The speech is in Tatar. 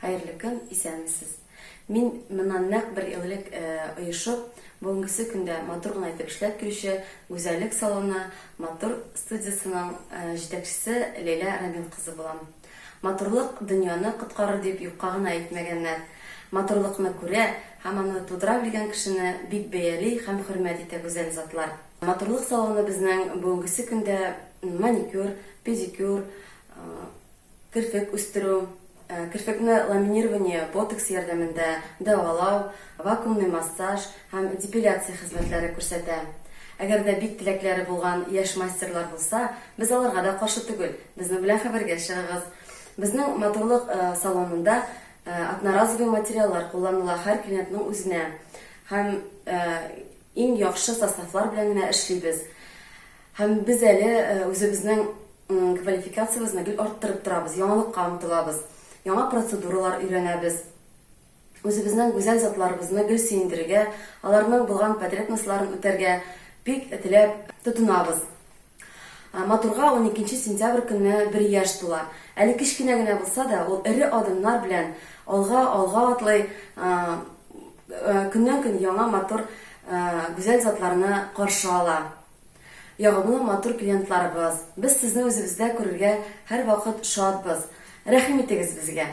Хәерле көн, исәнмесез. Мин моннан нәкъ бер ел элек оешып, бүгенге көндә матур гына итеп эшләп килүче гүзәллек салоны Матур студиясының җитәкчесе Ләйлә Рамил кызы булам. Матурлык дөньяны коткарыр дип юкка гына әйтмәгәннәр. Матурлыкны күрә һәм аны тудыра белгән кешене бик бәяли һәм хөрмәт итә гүзәл затлар. Матурлык салоны безнең бүгенге көндә маникюр, педикюр, кирпек үстерү, кирпекне ламинирование, ботокс ярдәмендә дәвалау, вакуумный массаж һәм депиляция хезмәтләре күрсәтә. Әгәр дә бик теләкләре булган яшь мастерлар булса, без аларга да каршы түгел. Безнең белән хәбәргә чыгыгыз. Безнең матурлык салонында одноразовый материаллар кулланыла һәр клиентның үзенә. Һәм иң яхшы составлар белән генә эшлибез. Һәм без әле үзебезнең квалификациябызны гел арттырып торабыз, яңалыкка омтылабыз. Яңа процедуралар өйрәнәбез. Үзебезнең гүзәл затларыбызны гел сөендерергә, аларның булган потребностьларын үтәргә бик теләп тотынабыз. Матурга 12 сентябрь көнне 1 яшь тула. Әле кичкенә генә булса да, ул эре адымнар белән алга атлый, көннән-көн яңа матур гүзәл затларны каршы ала. Ягымлы матур клиентларыбыз, без сезне үзебездә күрергә һәр вакыт шатбыз. Рәхим итегез безгә.